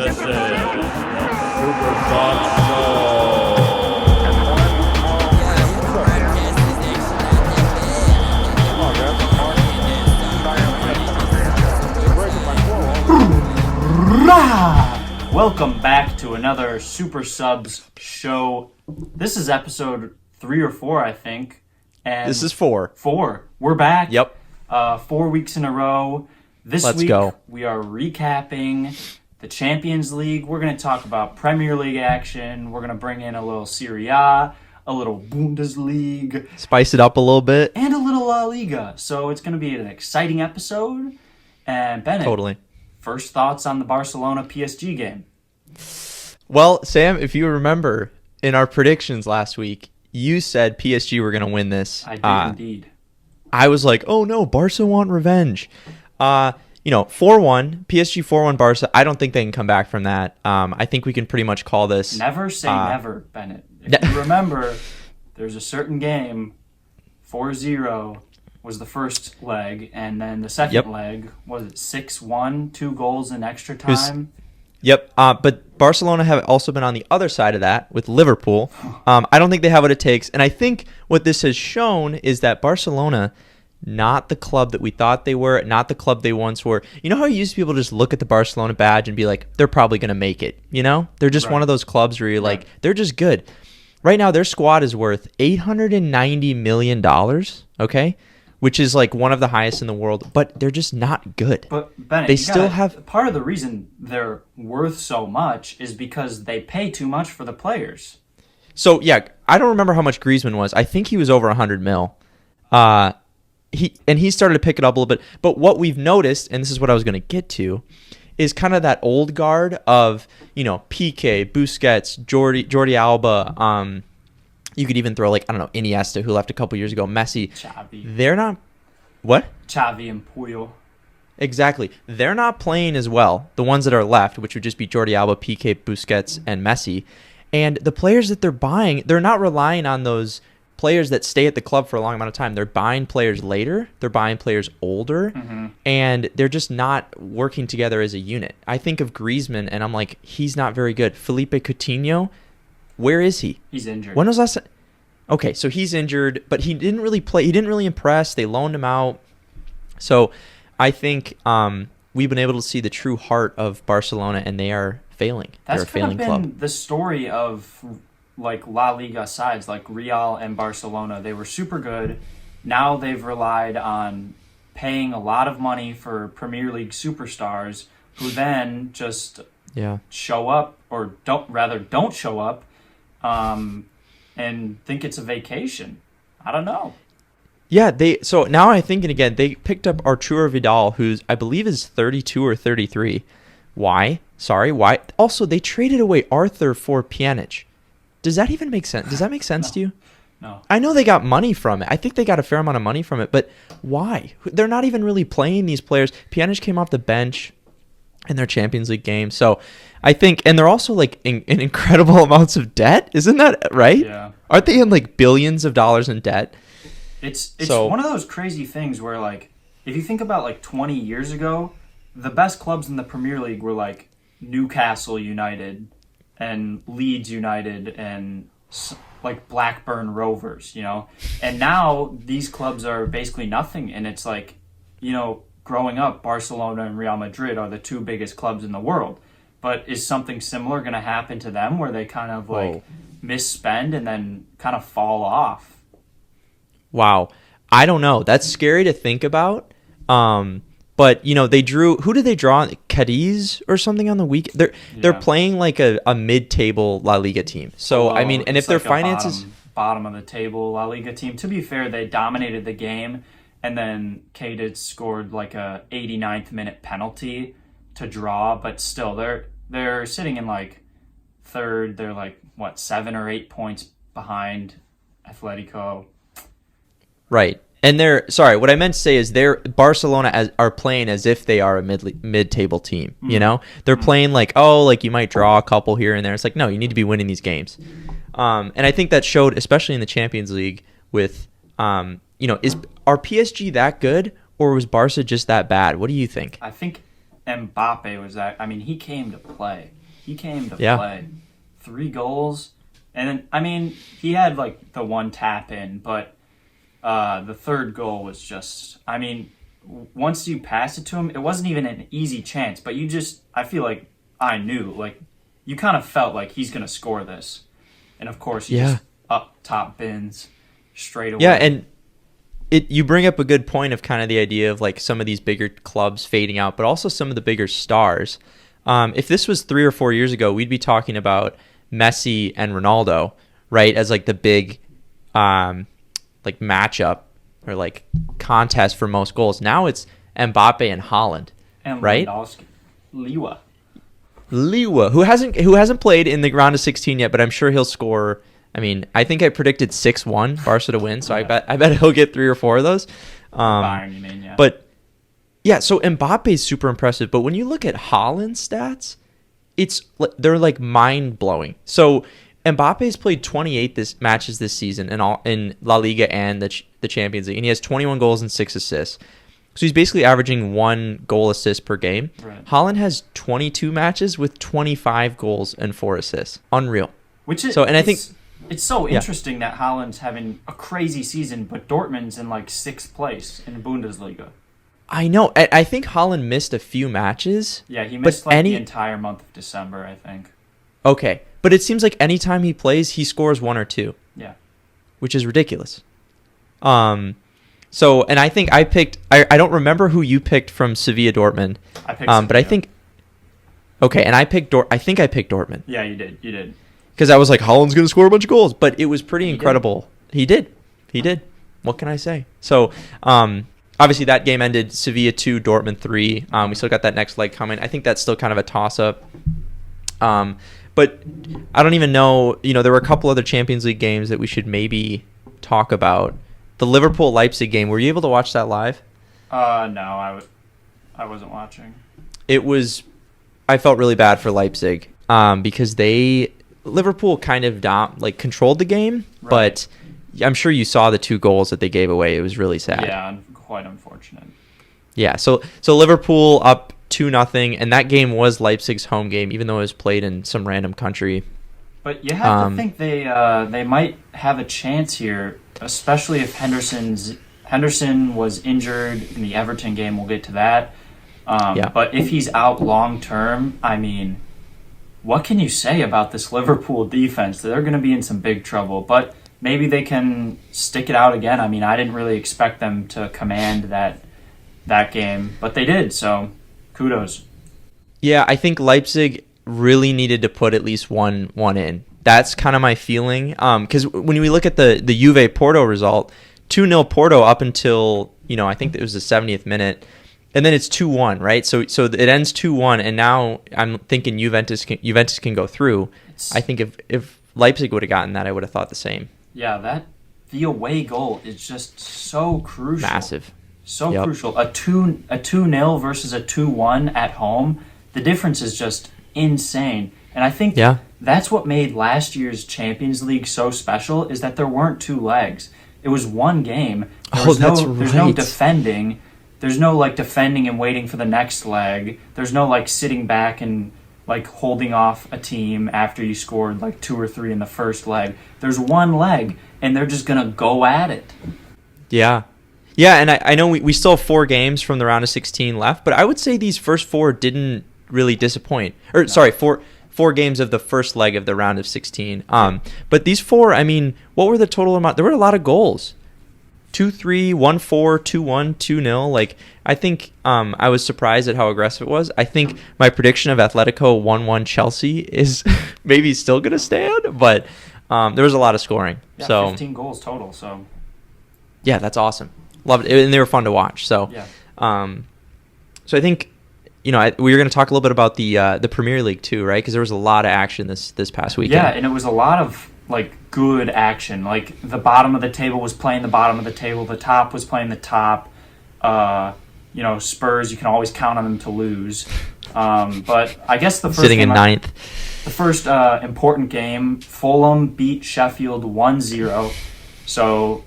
This is Supersubs Show. Welcome back to another Supersubs show. This is episode 3 or 4, I think. And This is 4. 4. We're back. Yep. 4 weeks in a row. Let's week, go. We are recapping the Champions League. We're going to talk about Premier League action. We're going to bring in a little Serie A, a little Bundesliga, Spice it up a little bit. and a little LaLiga. So it's going to be an exciting episode. And Bennett, Totally. first thoughts on the Barcelona PSG game? Well, Sam, if you remember in our predictions last week, you said PSG were going to win this. I did indeed. I was like, oh no, Barca want revenge. 4-1, PSG 4-1 Barca. I don't think they can come back from that. I think we can pretty much call this. Never say never, Bennett. If you remember, there's a certain game, 4-0 was the first leg, and then the second leg, was it 6-1, 2 goals in extra time? But Barcelona have also been on the other side of that with Liverpool. I don't think they have what it takes. And I think what this has shown is that Barcelona, not the club that we thought they were, not the club they once were. You know how you used to be able to just look at the Barcelona badge and be like, they're probably going to make it, you know? They're just one of those clubs where you're like, they're just good. Right now, their squad is worth $890 million, okay? Which is like one of the highest in the world, but they're just not good. But Bennett, they still have part of the reason they're worth so much is because they pay too much for the players. So yeah, I don't remember how much Griezmann was. I think he was over 100 mil. He started to pick it up a little bit. But what we've noticed, and this is what I was going to get to, is kind of that old guard of Piqué, Busquets, Jordi Alba. You could even throw Iniesta, who left a couple years ago, Messi. Xavi. They're not what? Xavi and Puyol. Exactly. They're not playing as well. The ones that are left, which would just be Jordi Alba, Piqué, Busquets, and Messi. And the players that they're buying, they're not relying on those players that stay at the club for a long amount of time. They're buying players later. They're buying players older. Mm-hmm. And they're just not working together as a unit. I think of Griezmann, and I'm like, he's not very good. Felipe Coutinho, where is he? He's injured. When was last time? Okay, so he's injured, but he didn't really play. He didn't really impress. They loaned him out. So I think we've been able to see the true heart of Barcelona, and they are failing. They're a failing club. That's been the story of like La Liga sides, like Real and Barcelona. They were super good. Now they've relied on paying a lot of money for Premier League superstars who then just show up or don't show up. And think it's a vacation. I don't know. Yeah, so now I'm thinking again, they picked up Arturo Vidal, who's I believe is 32 or 33. Why? Sorry, why? Also, they traded away Arthur for Pjanic. Does that even make sense? Does that make sense to you? No. I know they got money from it. I think they got a fair amount of money from it, but why? They're not even really playing these players. Pjanic came off the bench in their Champions League game. So I think, and they're also like in incredible amounts of debt. Isn't that right? Yeah. Aren't they in like billions of dollars in debt? It's one of those crazy things where like, if you think about like 20 years ago, the best clubs in the Premier League were like Newcastle United and Leeds United and like Blackburn Rovers, and now these clubs are basically nothing. And it's like, growing up, Barcelona and Real Madrid are the two biggest clubs in the world. But is something similar going to happen to them where they kind of like misspend and then kind of fall off? Wow. I don't know. That's scary to think about. But they drew. Who did they draw? Cadiz or something on the week. They're playing like a mid-table La Liga team. So I mean, and if their finances bottom of the table La Liga team. To be fair, they dominated the game, and then Cadiz scored like a 89th minute penalty to draw. But still, they're sitting in like third. They're like 7 or 8 points behind Athletico. Right. And what I meant to say is Barcelona are playing as if they are a mid-table team, They're playing like you might draw a couple here and there. It's like, no, you need to be winning these games. And I think that showed, especially in the Champions League with, are PSG that good or was Barca just that bad? What do you think? I think Mbappe was that. I mean, he came to play. He came to play. 3 goals. And, I mean, he had, like, the one tap in, but the third goal was just, I mean, once you pass it to him, it wasn't even an easy chance, but I feel like I knew, like, you kind of felt like he's going to score this. And, of course, he just up top bins straight away. Yeah, and you bring up a good point of kind of the idea of, like, some of these bigger clubs fading out, but also some of the bigger stars. If this was 3 or 4 years ago, we'd be talking about Messi and Ronaldo, right, as, like, the big, like, matchup or, like, contest for most goals. Now it's Mbappe and Haaland, and right? Liwa, who hasn't played in the round of 16 yet, but I'm sure he'll score. I mean, I think I predicted 6-1 Barca to win, so I bet he'll get 3 or 4 of those. Bayern, you mean, yeah. But yeah, so Mbappe is super impressive, but when you look at Haaland's stats, they're like mind blowing. So Mbappe's played 28 matches this season in La Liga and the Champions League, and he has 21 goals and 6 assists. So he's basically averaging 1 goal assist per game. Right. Haaland has 22 matches with 25 goals and 4 assists. Unreal. I think it's so interesting that Haaland's having a crazy season, but Dortmund's in like 6th place in the Bundesliga. I know. I think Haaland missed a few matches. Yeah, he missed the entire month of December, I think. Okay. But it seems like anytime he plays, he scores 1 or 2. Yeah. Which is ridiculous. So, and I think I don't remember who you picked from Sevilla Dortmund. I picked Sevilla. But I think, okay, and I picked I think I picked Dortmund. Yeah, you did. Because I was like, Haaland's going to score a bunch of goals. But it was pretty incredible. He did. What can I say? So, obviously that game ended Sevilla 2, Dortmund 3. We still got that next leg coming. I think that's still kind of a toss-up. But I don't even know, there were a couple other Champions League games that we should maybe talk about. The Liverpool-Leipzig game, were you able to watch that live? No, I wasn't watching. I felt really bad for Leipzig because Liverpool kind of controlled the game, right. But I'm sure you saw the 2 goals that they gave away. It was really sad. Yeah, quite unfortunate. Yeah, so Liverpool up 2-0, and that game was Leipzig's home game, even though it was played in some random country. But you have to think they might have a chance here, especially if Henderson was injured in the Everton game. We'll get to that. But if he's out long term, I mean, what can you say about this Liverpool defense? They're going to be in some big trouble. But maybe they can stick it out again. I mean, I didn't really expect them to command that game, but they did. So kudos. Yeah, I think Leipzig really needed to put at least one in. That's kind of my feeling. Because when we look at the Juve Porto result, 2-0 Porto up until, I think it was the 70th minute. And then it's 2-1, right? So it ends 2-1, and now I'm thinking Juventus can go through. I think if Leipzig would have gotten that, I would have thought the same. Yeah, the away goal is just so crucial. Massive. So crucial. A 2-0 versus a 2-1 at home, the difference is just insane. And I think that's what made last year's Champions League so special, is that there weren't 2 legs. It was one game. There's no defending. There's no defending and waiting for the next leg. There's no sitting back and holding off a team after you scored 2 or 3 in the first leg. There's one leg, and they're just going to go at it. Yeah. Yeah, and I know we still have 4 games from the round of 16 left, but I would say these first 4 didn't really disappoint. Sorry, 4 games of the first leg of the round of 16. But these 4, I mean, what were the total amount? There were a lot of goals. 2-3, 1-4, 2-1, 2-0. I think I was surprised at how aggressive it was. I think my prediction of Athletico 1-1 Chelsea is maybe still going to stand, but there was a lot of scoring. Yeah, so 15 goals total. So yeah, that's awesome. Loved it, and they were fun to watch. So so I think we were going to talk a little bit about the Premier League too, right? Because there was a lot of action this past weekend. Yeah, and it was a lot of good action. The bottom of the table was playing the bottom of the table. The top was playing the top. Spurs, you can always count on them to lose. But I guess the first sitting in 9th. The first important game, Fulham beat Sheffield 1-0. So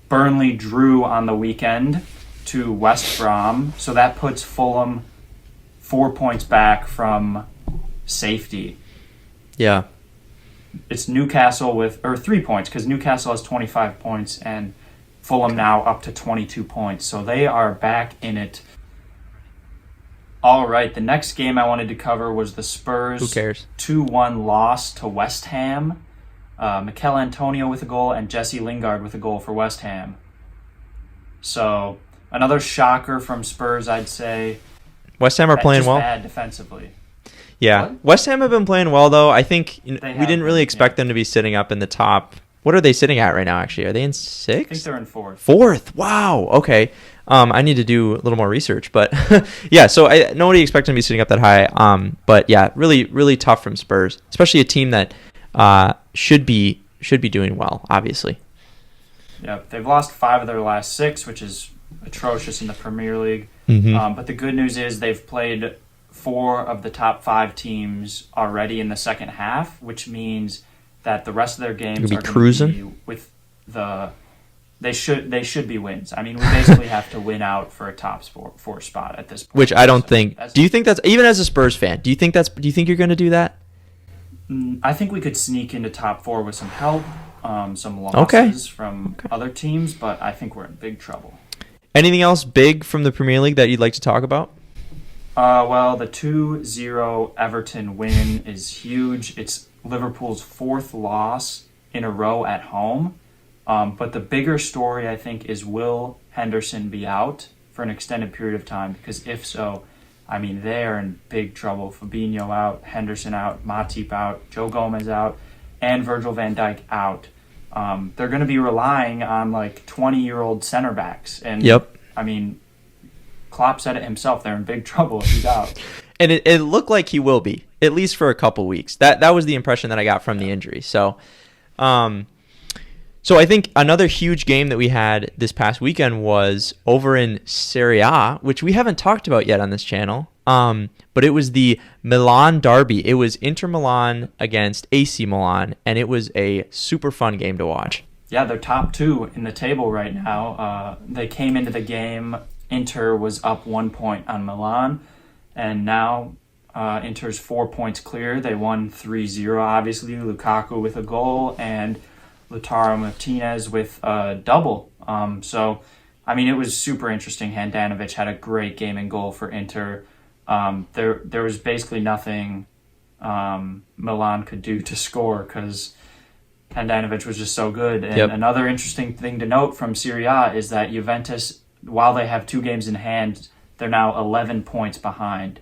Burnley drew on the weekend to West Brom. So that puts Fulham 4 points back from safety. Yeah. It's Newcastle with 3 points because Newcastle has 25 points and Fulham now up to 22 points. So they are back in it. All right, the next game I wanted to cover was the Spurs 2-1 loss to West Ham. Mikel Antonio with a goal and Jesse Lingard with a goal for West Ham. So another shocker from Spurs, I'd say. West Ham are playing well. Bad defensively. Yeah, What? West Ham have been playing well though. I think we didn't really expect them to be sitting up in the top. What are they sitting at right now? Actually, are they in sixth? I think they're in fourth. Fourth. Wow. Okay. I need to do a little more research, but yeah. So nobody expected them to be sitting up that high. But yeah, really, really tough from Spurs, especially a team that should be doing well, obviously. Yeah, they've lost 5 of their last 6, which is atrocious in the Premier League. Mm-hmm. But the good news is they've played 4 of the top 5 teams already in the second half, which means that the rest of their games are going to be with the. They should be wins. I mean, we basically have to win out for a top 4 spot at this point. Which I don't think. Do you think that's, even as a Spurs fan? Do you think you're going to do that? I think we could sneak into top 4 with some help, some losses from other teams, but I think we're in big trouble. Anything else big from the Premier League that you'd like to talk about? Well, the 2-0 Everton win is huge. It's Liverpool's 4th loss in a row at home. But the bigger story, I think, is will Henderson be out for an extended period of time? Because if so, I mean, they're in big trouble. Fabinho out, Henderson out, Matip out, Joe Gomez out, and Virgil van Dijk out. They're going to be relying on, 20-year-old center backs. And, I mean, Klopp said it himself. They're in big trouble if he's out. And it looked like he will be, at least for a couple weeks. That was the impression that I got from the injury. So I think another huge game that we had this past weekend was over in Serie A, which we haven't talked about yet on this channel. But it was the Milan Derby. It was Inter Milan against AC Milan, and it was a super fun game to watch. Yeah, they're top 2 in the table right now. They came into the game, Inter was up 1 point on Milan, and now Inter's 4 points clear. They won 3-0, obviously. Lukaku with a goal, and Lautaro Martinez with a double. So, I mean, it was super interesting. Handanovic had a great game in goal for Inter. There was basically nothing Milan could do to score because Handanovic was just so good. And another interesting thing to note from Serie A is that Juventus, while they have 2 games in hand, they're now 11 points behind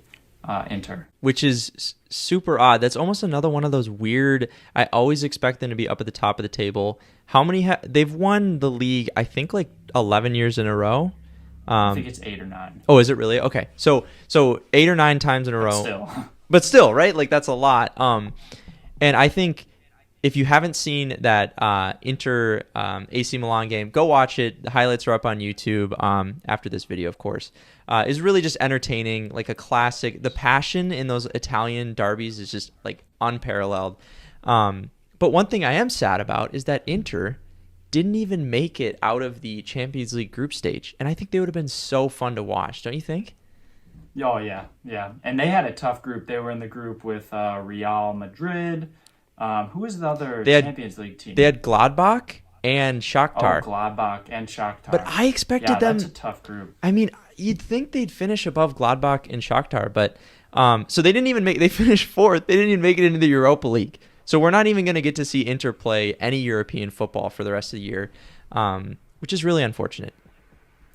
Inter. Which is super odd. That's almost another one of those weird. I always expect them to be up at the top of the table. How many? They've won the league, I think, 11 years in a row. I think it's 8 or 9. Oh, is it really? Okay, so 8 or 9 times in a row. But still, right? That's a lot. And I think if you haven't seen that Inter AC Milan game, go watch it. The highlights are up on YouTube after this video, of course. Is really just entertaining, like a classic. The passion in those Italian derbies is just unparalleled. But one thing I am sad about is that Inter didn't even make it out of the Champions League group stage, and I think they would have been so fun to watch. Don't you think? Oh yeah. And they had a tough group. They were in the group with Real Madrid. Who was the other Champions League team? They had Gladbach and Shakhtar. Oh, Gladbach and Shakhtar. But I expected them. That's a tough group. I mean, you'd think they'd finish above Gladbach and Shakhtar, but so they didn't even make. They finished 4th. They didn't even make it into the Europa League. So we're not even going to get to see Inter play any European football for the rest of the year, which is really unfortunate.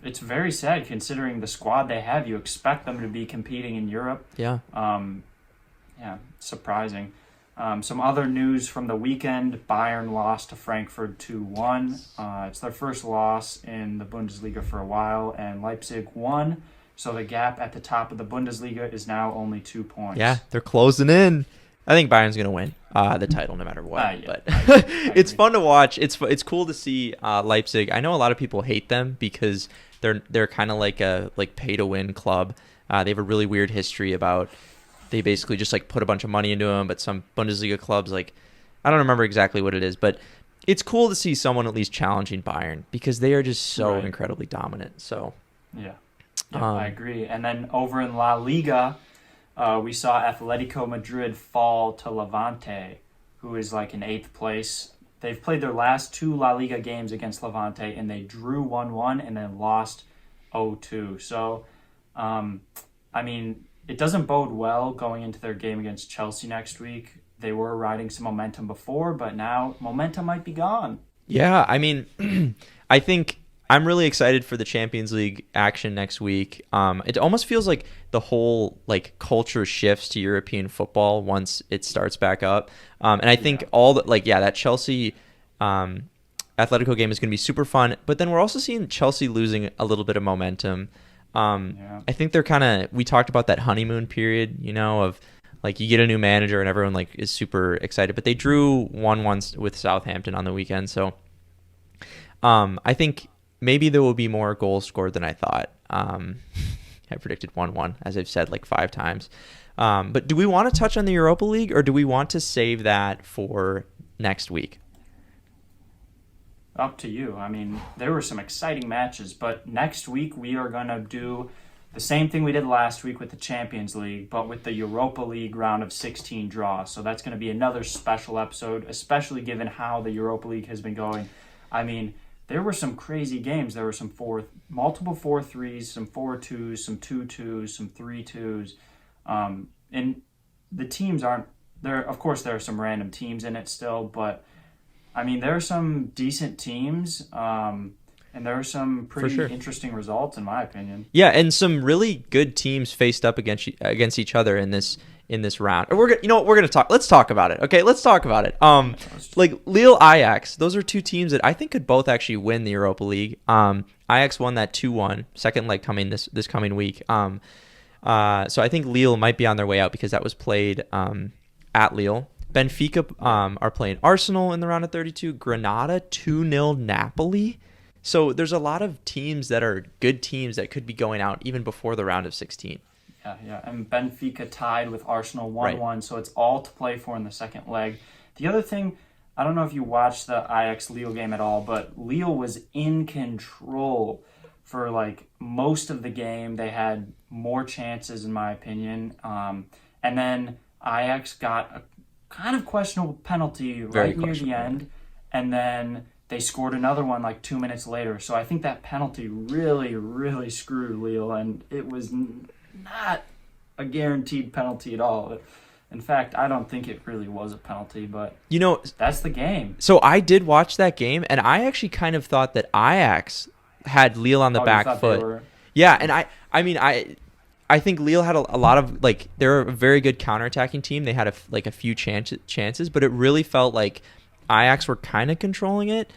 It's very sad considering the squad they have. You expect them to be competing in Europe. Yeah. Surprising. Some other news from the weekend. Bayern lost to Frankfurt 2-1. It's their first loss in the Bundesliga for a while, and Leipzig won. So the gap at the top of the Bundesliga is now only 2 points. Yeah, they're closing in. I think Bayern's going to win the title no matter what. But it's fun to watch. It's cool to see Leipzig. I know a lot of people hate them because they're kind of like a pay to win club. They have a really weird history about they basically just put a bunch of money into them. But some Bundesliga clubs I don't remember exactly what it is, but it's cool to see someone at least challenging Bayern because they are just so incredibly dominant. So yeah, I agree. And then over in La Liga. we saw Atletico Madrid fall to Levante, who is like in 8th place. They've played their last 2 La Liga games against Levante, and they drew 1-1 and then lost 0-2. So, I mean, it doesn't bode well going into their game against Chelsea next week. They were riding some momentum before, but now momentum might be gone. Yeah, I mean, I think I'm really excited for the Champions League action next week. It almost feels like the whole like culture shifts to European football once it starts back up. And I think that Chelsea Atletico game is going to be super fun. But then we're also seeing Chelsea losing a little bit of momentum. I think they're we talked about that honeymoon period, of like you get a new manager and everyone like is super excited. But they drew 1-1 with Southampton on the weekend, so I think maybe there will be more goals scored than I thought. I predicted 1-1, as I've said like 5 times. But do we want to touch on the Europa League, or do we want to save that for next week? Up to you. I mean, there were some exciting matches, but next week we are going to do the same thing we did last week with the Champions League, but with the Europa League round of 16 draw. So that's going to be another special episode, especially given how the Europa League has been going. I mean, there were some crazy games. There were some multiple 4-3s, some 4-2s, some 2-2s, some 3-2s. And the teams aren't there. Of course, there are some random teams in it still, but I mean, there are some decent teams, and there are some pretty interesting results, in my opinion. Yeah, and some really good teams faced up against each other in this round. We're gonna talk. Let's talk about it. Okay, let's talk about it. Like Lille, Ajax. Those are 2 teams that I think could both actually win the Europa League. Ajax won that 2-1, second leg coming this coming week. So I think Lille might be on their way out because that was played at Lille. Benfica are playing Arsenal in the round of 32. Granada 2-0 Napoli. So there's a lot of teams that are good teams that could be going out even before the round of 16. Yeah. And Benfica tied with Arsenal 1-1, so it's all to play for in the second leg. The other thing, I don't know if you watched the Ajax-Lille game at all, but Lille was in control for like most of the game. They had more chances, in my opinion. And then Ajax got a kind of questionable penalty right near the end, and then they scored another one like 2 minutes later. So I think that penalty really, really screwed Lille, and it was not a guaranteed penalty at all. In fact, I don't think it really was a penalty, but that's the game. So I did watch that game, and I actually kind of thought that Ajax had Lille on the back foot. Yeah, and I think Lille had a lot of, like, they're a very good counterattacking team. They had a few chances, but it really felt like Ajax were kind of controlling it.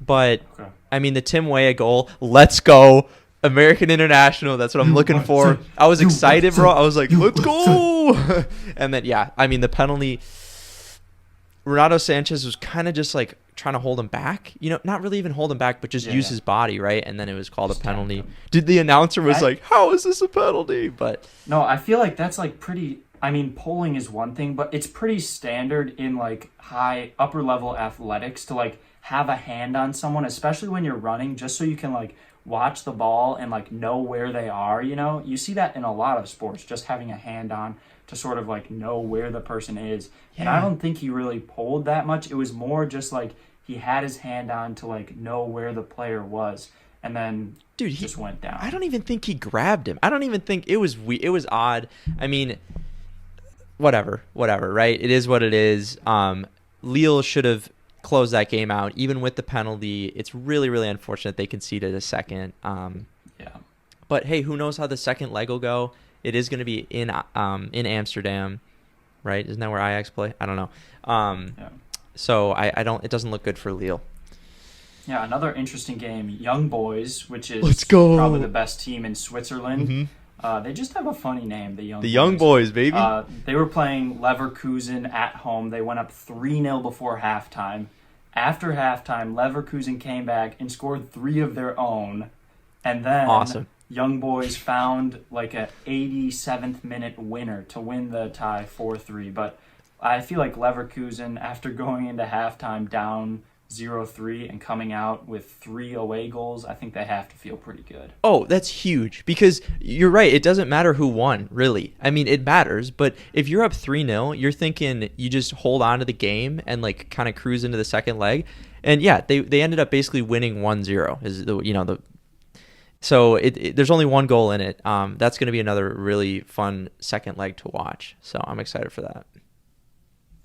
But, I mean, the Tim Weah goal, let's go, American International, that's what I'm looking for. I was excited, bro. I was like, let's go. And then, the penalty, Renato Sanchez was kind of just, like, trying to hold him back. Not really even hold him back, but just use his body, right? And then it was called a penalty. The announcer was like, how is this a penalty? But no, I feel like that's, like, pretty... I mean, polling is one thing, but it's pretty standard in, like, upper-level athletics to, like, have a hand on someone, especially when you're running, just so you can, like, watch the ball and, like, know where they are, You see that in a lot of sports, just having a hand on to sort of, like, know where the person is. Yeah. And I don't think he really pulled that much. It was more just, like, he had his hand on to, like, know where the player was. And then he just went down. I don't even think he grabbed him. I don't even think it was odd. I mean... Whatever, right? It is what it is. Lille should have closed that game out, even with the penalty. It's really, really unfortunate they conceded a second. But hey, who knows how the second leg will go? It is going to be in Amsterdam, right? Isn't that where Ajax play? I don't know. So I don't. It doesn't look good for Lille. Yeah, another interesting game. Young Boys, which is probably the best team in Switzerland. Mm-hmm. They just have a funny name, the Young Boys, baby. They were playing Leverkusen at home. They went up 3-0 before halftime. After halftime, Leverkusen came back and scored 3 of their own. And then Young Boys found like a 87th minute winner to win the tie 4-3. But I feel like Leverkusen, after going into halftime down 0-3 and coming out with 3 away goals, I think they have to feel pretty good. Oh, that's huge because you're right. It doesn't matter who won, really. I mean, it matters, but if you're up 3-0, you're thinking you just hold on to the game and like kind of cruise into the second leg. And yeah, they ended up basically winning 1-0. So there's only one goal in it. That's going to be another really fun second leg to watch. So I'm excited for that.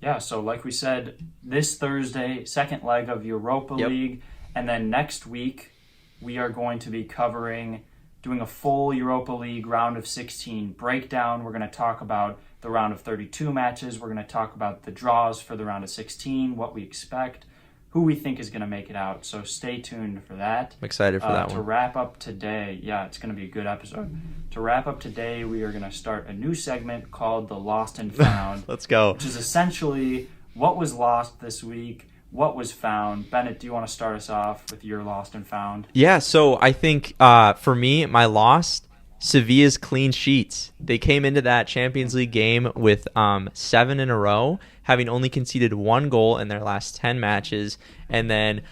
Yeah, so like we said, this Thursday, second leg of Europa League. And then next week, we are going to be doing a full Europa League round of 16 breakdown. We're going to talk about the round of 32 matches. We're going to talk about the draws for the round of 16, what we expect, who we think is going to make it out. So stay tuned for that. I'm excited for that one. To wrap up today, it's going to be a good episode. To wrap up today, we are going to start a new segment called The Lost and Found. Let's go. Which is essentially what was lost this week, what was found. Bennett, do you want to start us off with your lost and found? Yeah, so I think for me, my lost, Sevilla's clean sheets. They came into that Champions League game with 7 in a row, having only conceded 1 goal in their last 10 matches, and then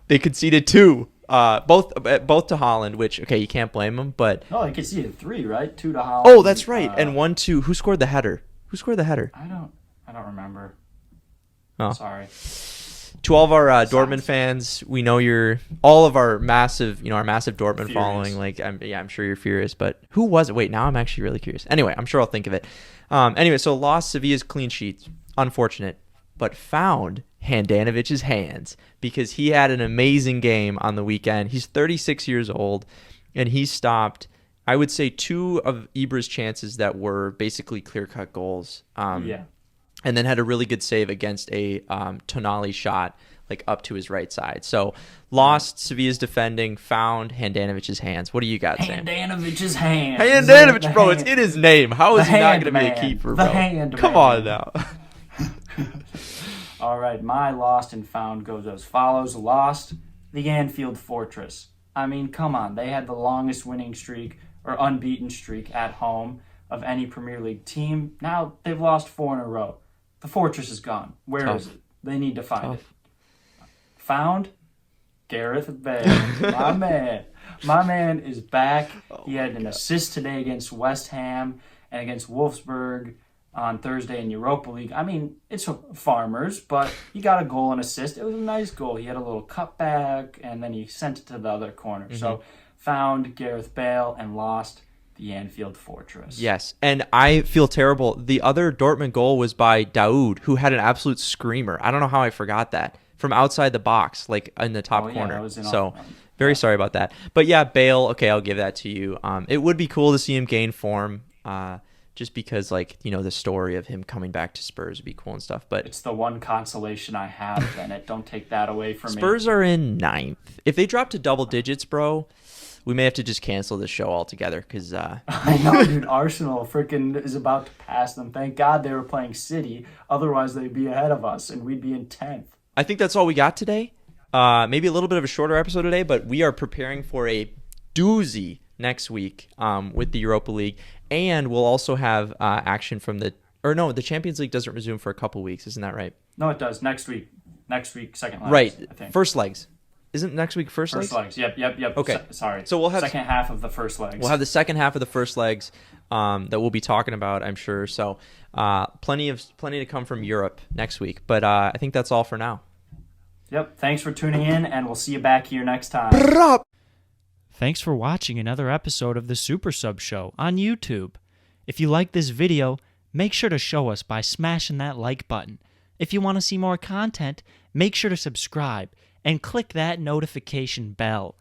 they conceded 2, both to Haaland. Which you can't blame them, but no, they conceded 3, right? 2 to Haaland. Oh, that's right, and 1-2. Who scored the header? I don't remember. Oh. Sorry. To all of our Dortmund fans, we know all of our massive Dortmund furious. following. I'm sure you're furious. But who was it? Wait, now I'm actually really curious. Anyway, I'm sure I'll think of it. So lost Sevilla's clean sheets. Unfortunate, but found Handanovic's hands because he had an amazing game on the weekend. He's 36 years old, and he stopped, I would say, 2 of Ibra's chances that were basically clear-cut goals. And then had a really good save against a Tonali shot up to his right side. So lost Sevilla's defending, found Handanovic's hands. What do you got, Sam? Handanovic's hands. Handanovic, bro, it's in his name. How is he not going to be a keeper, bro? Come on now. All right, my lost and found goes as follows. Lost, the Anfield Fortress. I mean, come on. They had the longest winning streak or unbeaten streak at home of any Premier League team. Now they've lost 4 in a row. The fortress is gone. Where is it? They need to find it. Found Gareth Bale. My man is back. He had an assist today against West Ham and against Wolfsburg on Thursday in Europa League. I mean, it's farmers, but he got a goal and assist. It was a nice goal. He had a little cutback, and then he sent it to the other corner. Mm-hmm. So found Gareth Bale and lost the Anfield Fortress. Yes, and I feel terrible. The other Dortmund goal was by Daoud, who had an absolute screamer. I don't know how I forgot that. From outside the box, in the top corner. So, very sorry about that. But yeah, Bale, okay, I'll give that to you. It would be cool to see him gain form, just because, the story of him coming back to Spurs would be cool and stuff. But it's the one consolation I have, Bennett. Don't take that away from me. Spurs are in 9th. If they drop to double digits, bro, we may have to just cancel this show altogether because I know, dude. Arsenal freaking is about to pass them. Thank God they were playing City. Otherwise, they'd be ahead of us, and we'd be in 10th. I think that's all we got today. Maybe a little bit of a shorter episode today, but we are preparing for a doozy next week with the Europa League, and we'll also have action from the Champions League doesn't resume for a couple weeks. Isn't that right? No, it does. Next week, second legs. Right. I think. First legs. Isn't next week first legs? First legs. Yep. Okay. Sorry. So we'll have second half of the first legs. We'll have the second half of the first legs that we'll be talking about, I'm sure. So plenty to come from Europe next week. But I think that's all for now. Yep. Thanks for tuning in, and we'll see you back here next time. Thanks for watching another episode of the Supersubs Show on YouTube. If you like this video, make sure to show us by smashing that like button. If you want to see more content, make sure to subscribe and click that notification bell.